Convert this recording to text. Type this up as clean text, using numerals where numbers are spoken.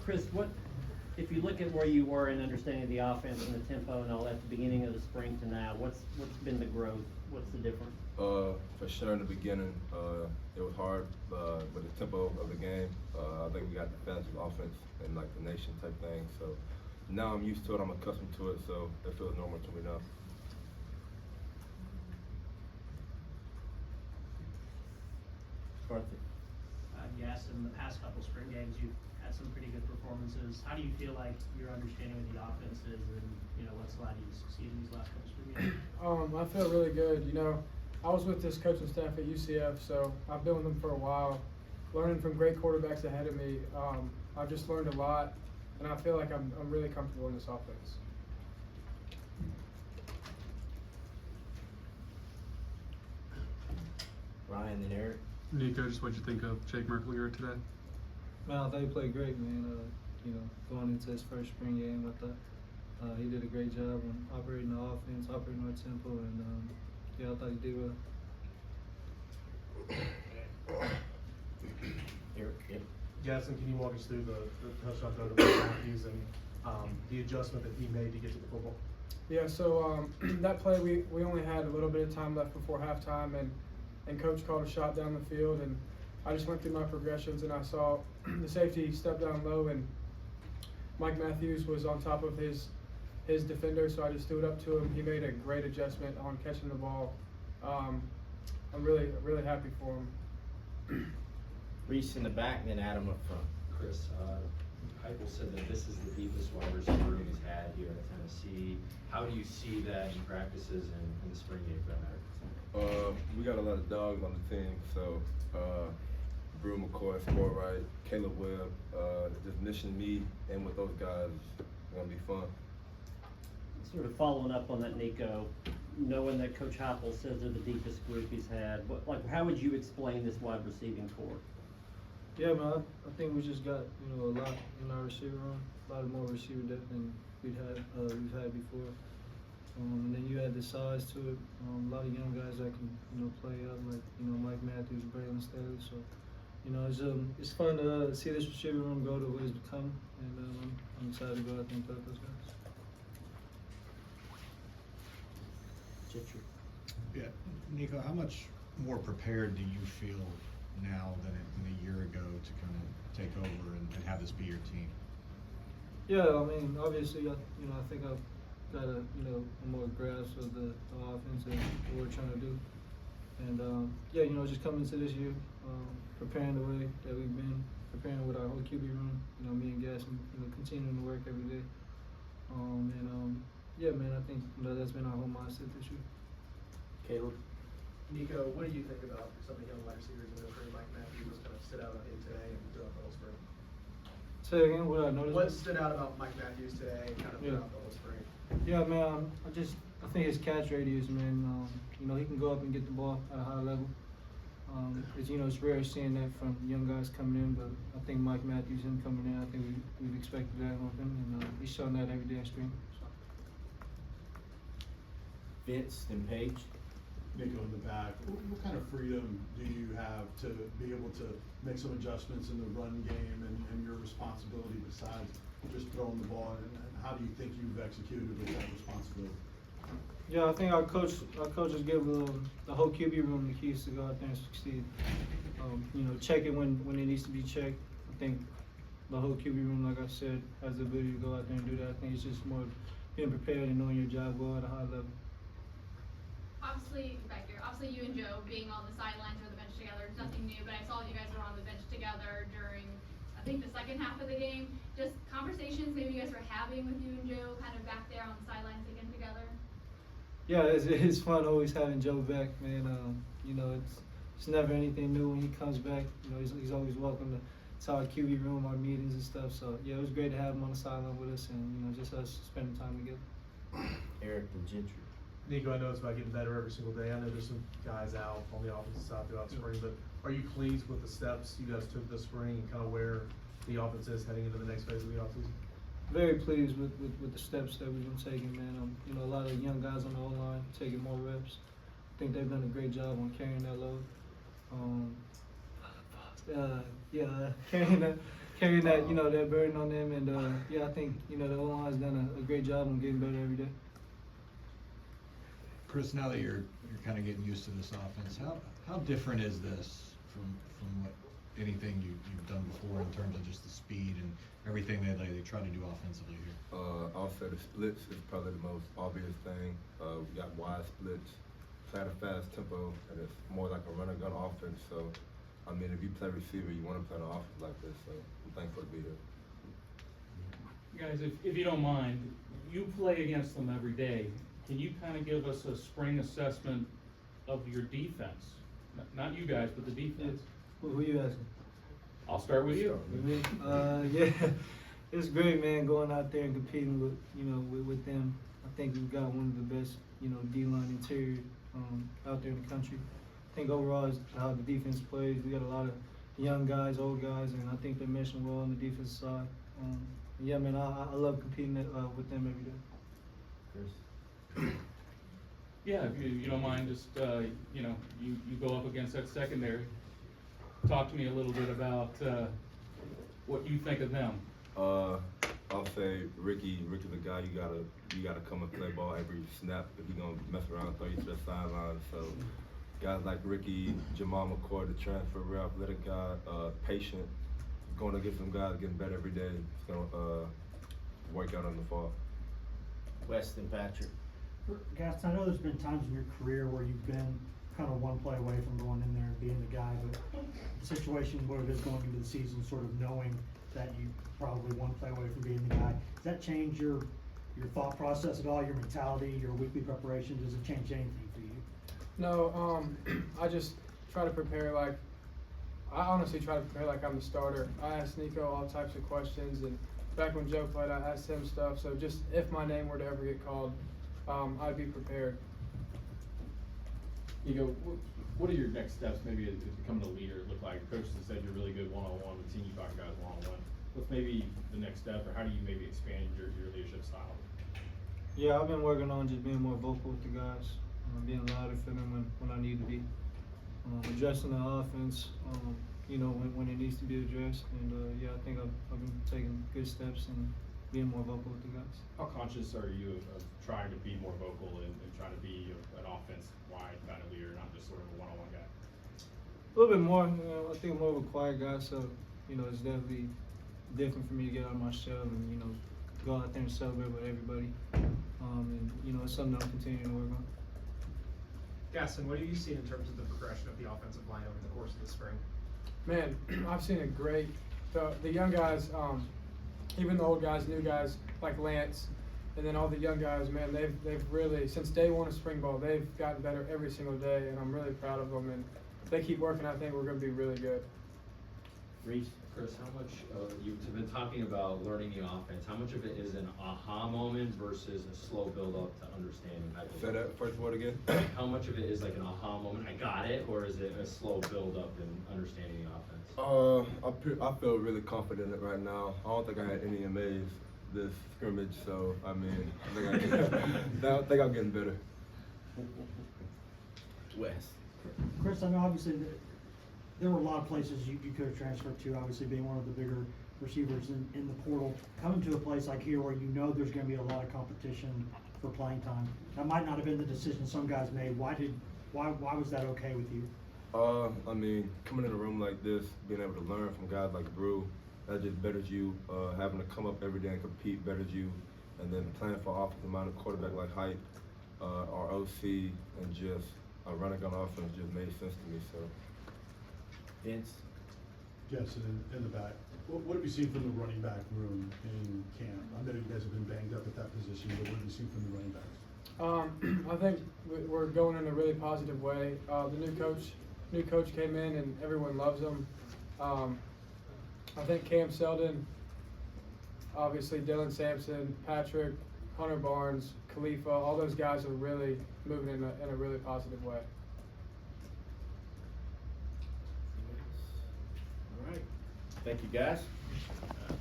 Chris, if you look at where you were in understanding the offense and the tempo and all at the beginning of the spring to now, what's been the growth? What's the difference? For sure in the beginning, it was hard with the tempo of the game. I think we got the fastest offense in like the nation type thing. So now I'm used to it, I'm accustomed to it, so it feels normal to me now. Carthy. Gaston, in the past couple spring games, you've had some pretty good performances. How do you feel like your understanding of the offense is, and what's allowed you to succeed in these last couple spring games? I feel really good. I was with this coaching staff at UCF, so I've been with them for a while, learning from great quarterbacks ahead of me. I've just learned a lot, and I feel like I'm really comfortable in this offense. Ryan and Eric. Nico, just what'd you think of Jake Merklinger today? Man, I thought he played great, man. Going into his first spring game, I thought he did a great job on operating the offense, operating our tempo, and I thought he did well. Eric. Yep. Gaston, can you walk us through the touchdown throw to Matthews and the adjustment that he made to get to the football? Yeah, so that play, we only had a little bit of time left before halftime, and Coach called a shot down the field, and I just went through my progressions, and I saw the safety step down low, and Mike Matthews was on top of his defender, so I just threw it up to him. He made a great adjustment on catching the ball. I'm really happy for him. Reese in the back, then Adam up front. Chris, Heupel said that this is the deepest wide receiver room he's had here at Tennessee. How do you see that in practices and in the spring game for that matter? We got a lot of dogs on the team, so Brew McCoy, Sportright, Caleb Webb, just mixing me in with those guys is gonna be fun. Sort of following up on that, Nico, knowing that Coach Heupel says they're the deepest group he's had, how would you explain this wide receiving core? Yeah, man, I think we just got a lot in our receiver room, a lot more receiver depth than we've had before. And then you add the size to it. A lot of young guys that can play up, like Mike Matthews, Braylon Staley. So it's fun to see this receiver room grow to what it's become, and I'm excited to go out there and play with those guys. Yeah, Nico, how much more prepared do you feel now than a year ago to kind of take over and have this be your team? Yeah, I mean, obviously, I think I've got a more grasp of the offense and what we're trying to do, and just coming into this year, preparing the way that we've been preparing with our whole QB room. Me and Gaston, continuing to work every day, man, I think that's been our whole mindset this year. Caleb. Nico, what do you think about some of the young wide receivers in the spring? Mike Matthews kind of stood out on him today and throughout the whole spring. Say again, what I noticed? What stood out about Mike Matthews today and kind of throughout the whole spring? Yeah, man, I think his catch radius, man, he can go up and get the ball at a high level. It's rare seeing that from young guys coming in, but I think Mike Matthews, him coming in, I think we've expected that of him, and he's showing that every day at spring. So. Vince and Paige. Nico in the back, what kind of freedom do you have to be able to make some adjustments in the run game and your responsibility besides just throwing the ball, and how do you think you've executed with that responsibility? Yeah, I think our coaches give the whole QB room the keys to go out there and succeed. Check it when it needs to be checked. I think the whole QB room, like I said, has the ability to go out there and do that. I think it's just more being prepared and knowing your job well at a high level. Obviously, you and Joe being on the sidelines or the bench together is nothing new, but I saw you guys were on the bench together during, I think, the second half of the game. Just conversations maybe you guys were having with you and Joe kind of back there on the sidelines again together? Yeah, it's fun always having Joe back, man. It's never anything new when he comes back. He's always welcome to our QB room, our meetings and stuff. So, yeah, it was great to have him on the sideline with us and, just us spending time together. Eric and Gentry. Nico, I know it's about getting better every single day. I know there's some guys out on the offensive side throughout the spring, but are you pleased with the steps you guys took this spring and kind of where the offense is heading into the next phase of the offseason? Very pleased with the steps that we've been taking, man. A lot of young guys on the O-line taking more reps. I think they've done a great job on carrying that load. Carrying carrying that, you know, that burden on them. And yeah, I think, you know, the O-line's done a great job on getting better every day. Chris, now that you're kind of getting used to this offense, how different is this from what anything you've done before in terms of just the speed and everything they try to do offensively here? I'll say the splits is probably the most obvious thing. We got wide splits, play at a fast tempo, and it's more like a run and gun offense. So, I mean, if you play receiver, you want to play an offense like this. So, I'm thankful to be here. Guys, if you don't mind, you play against them every day. Can you kind of give us a spring assessment of your defense? Not you guys, but the defense. Who are you asking? I'll start with you. Yeah, it's great, man, going out there and competing with, you know, with them. I think we've got one of the best, you know, D-line interior out there in the country. I think overall is how the defense plays. We got a lot of young guys, old guys, and I think they're meshing well on the defensive side. Yeah, man, I love competing with them every day. Yeah, if you don't mind, just, you know, you go up against that secondary. Talk to me a little bit about what you think of them. I'll say Ricky's a guy you gotta come and play ball every snap if you're gonna mess around and throw you to the sideline. So guys like Ricky, Jamal McCoy, the transfer, real athletic guy, patient, going against some guys getting better every day. It's gonna work out in the fall. Weston Patrick. Gaston, I know there's been times in your career where you've been kind of one play away from going in there and being the guy, but the situation where it is going into the season, sort of knowing that you probably one play away from being the guy, does that change your thought process at all, your mentality, your weekly preparation? Does it change anything for you? No, I just try to prepare I honestly try to prepare like I'm the starter. I ask Nico all types of questions, and back when Joe played, I asked him stuff. So just if my name were to ever get called, I'd be prepared. Nico, what are your next steps maybe to becoming a leader? It looked like coaches have said you're really good one-on-one. We've seen you talk guys one-on-one. What's maybe the next step, or how do you maybe expand your leadership style? Yeah, I've been working on just being more vocal with the guys, being louder for them when I need to be, addressing the offense, you know, when it needs to be addressed. And yeah, I think I've been taking good steps and being more vocal with the guys. How conscious are you of trying to be more vocal and trying to be an offense-wide kind of leader, not just sort of a one-on-one guy? A little bit more. You know, I think I'm more of a quiet guy, so you know, it's definitely different for me to get out of my shell and, you know, go out there and celebrate with everybody. And, you know, it's something I'm continuing to work on. Gaston, what have you seen in terms of the progression of the offensive line over the course of the spring? Man, I've seen it great. The young guys, even the old guys, new guys like Lance, and then all the young guys, man, they've really, since day one of spring ball, they've gotten better every single day, and I'm really proud of them. And if they keep working, I think we're going to be really good. Reese? Chris, how much, you've been talking about learning the offense, how much of it is an aha moment versus a slow build up to understanding? Say that first word again. How much of it is like an aha moment, I got it, or is it a slow build up in understanding the offense? I feel really confident in it right now. I don't think I had any MAs this scrimmage, so I mean, I think I'm getting better. West. Chris, I know obviously there were a lot of places you could have transferred to, obviously being one of the bigger receivers in the portal. Coming to a place like here where you know there's going to be a lot of competition for playing time, that might not have been the decision some guys made. Why was that okay with you? I mean, coming in a room like this, being able to learn from guys like Brew, that just betters you. Having to come up every day and compete betters you. And then playing for offensive-minded quarterback like Hype, our OC, and just a running on offense just made sense to me. So. Vince? Yes, in the back. What have you seen from the running back room in camp? I know you guys have been banged up at that position, but what have you seen from the running backs? I think we're going in a really positive way. The new coach came in and everyone loves him. I think Cam Selden, obviously Dylan Sampson, Patrick, Hunter Barnes, Khalifa, all those guys are really moving in a really positive way. All right. Thank you, guys.